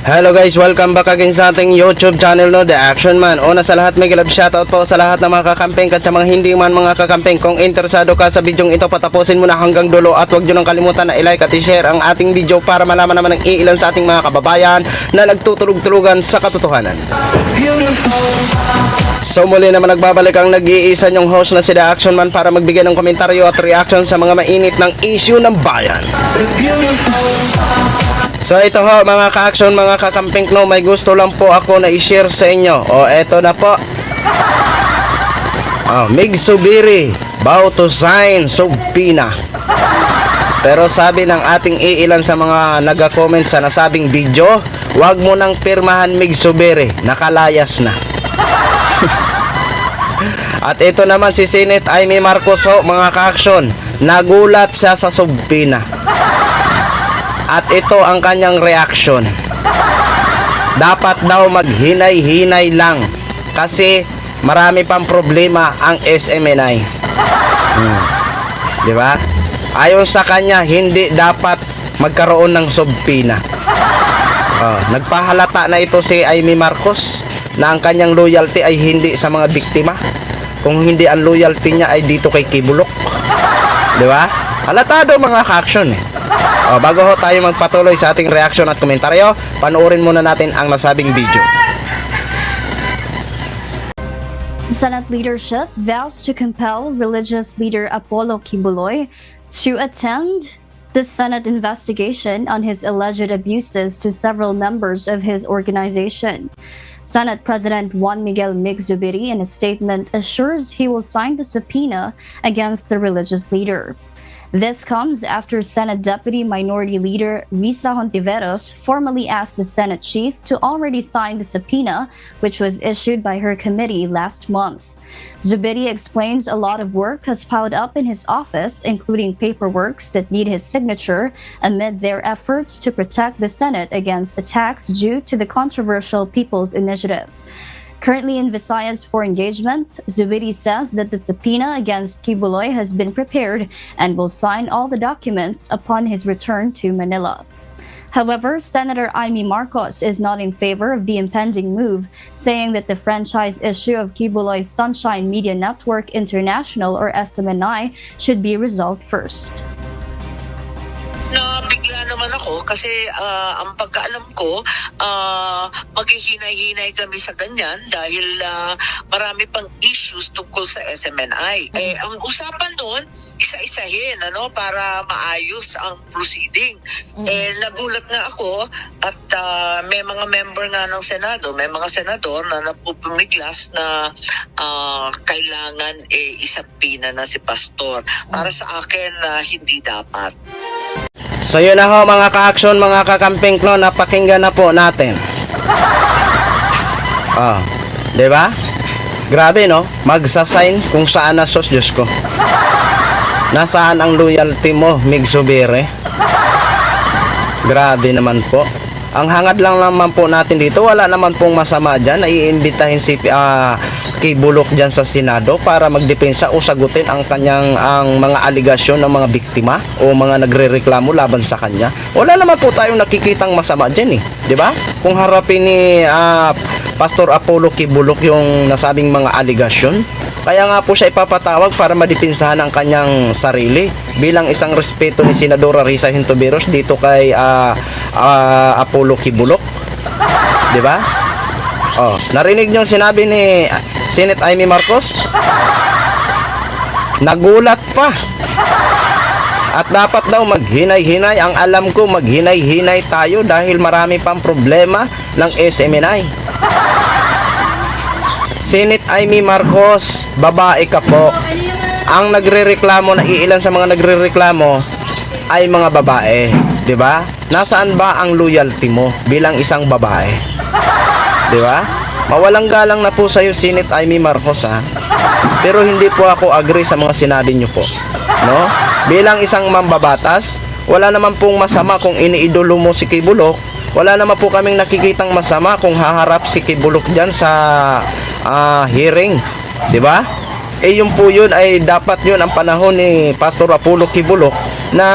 Hello guys, welcome back again sa ating YouTube channel, no, The Action Man. Una sa lahat, may love shoutout po sa lahat ng mga kakampeng at sa mga hindi man mga kakampeng. Kung interesado ka sa bidyong ito, patapusin mo na hanggang dulo at huwag nyo nang kalimutan na i-like at i-share ang ating video para malaman naman ng iilan sa ating mga kababayan na nagtutulog-tulugan sa katotohanan. So muli naman nagbabalik ang nag-iisa nyong host na si The Action Man para magbigay ng komentaryo at reaction sa mga mainit ng issue ng bayan. So ito ho mga ka-action, mga kakamping, no, may gusto lang po ako na i-share sa inyo. O eto na po. Mig Zubiri bow to sign subpoena. Pero sabi ng ating iilan sa mga nag-comment sa nasabing video, wag mo nang pirmahan Mig Zubiri, nakalayas na. At ito naman si Senate Amy Marcos ho, mga ka-action, nagulat siya sa subpoena. At ito ang kanyang reaction. Dapat daw maghinay-hinay lang kasi marami pang problema ang SMNI. Di ba? Ayon sa kanya, hindi dapat magkaroon ng subpoena. Nagpahalata na ito si Amy Marcos na ang kanyang loyalty ay hindi sa mga biktima. Kung hindi ang loyalty niya ay dito kay Kibulok. Di ba? Halatado mga ka-action eh. Bago ho tayo magpatuloy sa ating reaction at komentaryo, panoorin muna natin ang nasabing video. Senate leadership vows to compel religious leader Apollo Kibuloy to attend the Senate investigation on his alleged abuses to several members of his organization. Senate President Juan Miguel Mig Zubiri, in a statement, assures he will sign the subpoena against the religious leader. This comes after Senate Deputy Minority Leader Risa Hontiveros formally asked the Senate chief to already sign the subpoena, which was issued by her committee last month. Zubiri explains a lot of work has piled up in his office, including paperworks that need his signature, amid their efforts to protect the Senate against attacks due to the controversial People's Initiative. Currently in Visayas for engagements, Zubiri says that the subpoena against Kibuloy has been prepared and will sign all the documents upon his return to Manila. However, Senator Amy Marcos is not in favor of the impending move, saying that the franchise issue of Kibuloy's Sunshine Media Network International or SMNI should be resolved first. Bigla naman ako kasi ang pagkaalam ko maghihinay-hinay kami sa ganyan dahil marami pang issues tungkol sa SMNI. Ang usapan doon, isa-isahin para maayos ang proceeding. Nagulat nga ako at may mga member nga ng Senado, may mga senador na napupumiglas na kailangan isapina na si Pastor. Para sa akin, hindi dapat. So yun na ho mga ka-action, mga kakamping, no, napakinggan na po natin. Di ba? Grabe no, magsasign kung saan na sos, Diyos ko. Nasaan ang loyalty mo, Mig Zubiri? Grabe naman po. Ang hangad lang naman po natin dito, wala naman pong masama dyan na iimbitahin si Kibulok dyan sa Senado para magdepensa o sagutin ang mga aligasyon ng mga biktima o mga nagrereklamo laban sa kanya. Wala naman po tayong nakikitang masama dyan eh, di ba? Kung harapin ni Pastor Apollo Kibulok yung nasabing mga aligasyon, kaya nga po siya ipapatawag para madipinsahan ang kanyang sarili bilang isang respeto ni Senadora Risa Hontiveros dito kay Apollo Kibulok. 'Di ba? Narinig niyo sinabi ni Senate Amy Marcos? Nagulat pa. At dapat daw maghinay-hinay. Ang alam ko, maghinay-hinay tayo dahil marami pang problema ng SMNI. Senate Amy Marcos, babae ka po. Ang nagrereklamo, na iilan sa mga nagrereklamo ay mga babae, 'di ba? Nasaan ba ang loyalty mo bilang isang babae? 'Di ba? Mawalang galang na po sa iyo, Senate Amy Marcos, ha. Pero hindi po ako agree sa mga sinabi niyo po, no? Bilang isang mambabatas, wala naman pong masama kung iniidolo mo si Kibulok. Wala naman po kaming nakikitang masama kung haharap si Kibulok diyan sa hearing, 'di ba? Yun po yun ay dapat yun ang panahon ni Pastor Apollo Kibulok na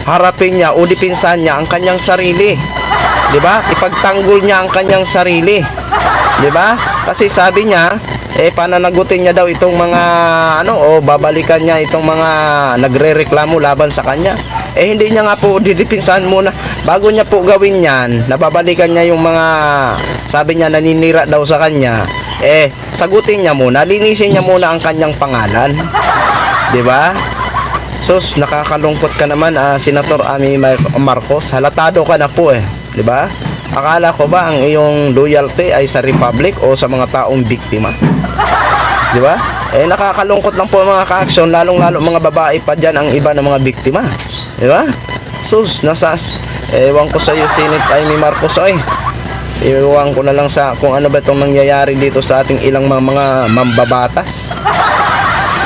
harapin niya o dipinsahan niya ang kanyang sarili. 'Di ba? Ipagtanggol niya ang kanyang sarili. 'Di ba? Kasi sabi niya, pananagutin niya daw itong mga o babalikan niya itong mga nagrereklamo laban sa kanya. Hindi niya nga po didipinsahan muna. Bago niya po gawin yan, nababalikan niya yung mga, sabi niya, naninira daw sa kanya. Sagutin niya muna, linisin niya muna ang kanyang pangalan. 'Di ba? Sus, nakakalungkot ka naman, Senator Amy Marcos. Halatado ka na po 'di ba? Akala ko ba ang iyong loyalty ay sa Republic o sa mga taong biktima? 'Di ba? Nakakalungkot lang po mga ka-action, lalong-lalo mga babae pa diyan ang iba ng mga biktima. 'Di ba? Sus, ewan ko sa iyo, Senate Amy Marcos, ewan ko na lang sa kung ano ba itong nangyayari dito sa ating ilang mga mambabatas.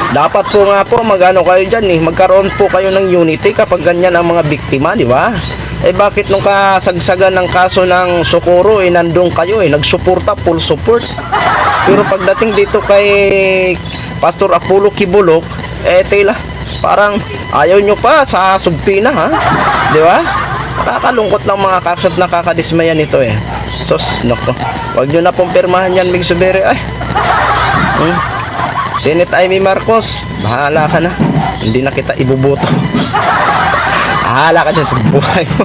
Dapat po nga po magano kayo diyan magkaroon po kayo ng unity kapag ganyan ang mga biktima, 'di ba? Bakit nung kasagsagan ng kaso ng Socorro nandun kayo nagsuporta, full support. Pero pagdating dito kay Pastor Apollo Kibuloc, tila parang ayaw nyo pa sa subpina, ha? 'Di ba? Nakakalungkot lang mga kaksot, nakakadismaya nito Sos, nako. Wag nyo na pong pirmahan yan, Mig Subiri. Senate Amy Marcos, bahala ka na. Hindi na kita ibubuto. Bahala ka dyan sa buhay mo.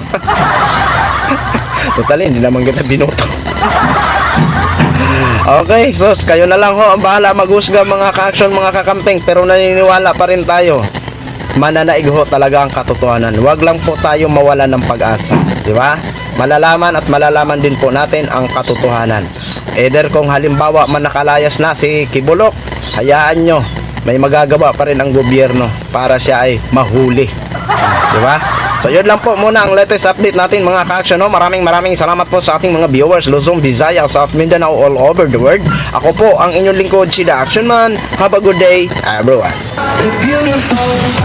Totally, hindi naman kita binuto. Okay, sos, kayo na lang ho ang bahala maghusga mga ka-action, mga kakamping. Pero naniniwala pa rin tayo, mananaig ho talaga ang katotohanan. Huwag lang po tayo mawala ng pag-asa, di ba? Malalaman at malalaman din po natin ang katotohanan. Either kung halimbawa man nakalayas na si Kibuloc, hayaan nyo, may magagawa pa rin ang gobyerno para siya ay mahuli, di ba? So yun lang po muna ang latest update natin mga ka-action. Maraming salamat po sa ating mga viewers Luzon, Visayas, South Mindanao, all over the world. Ako po ang inyong lingkod, si The Action Man. Have a good day, everyone. Beautiful.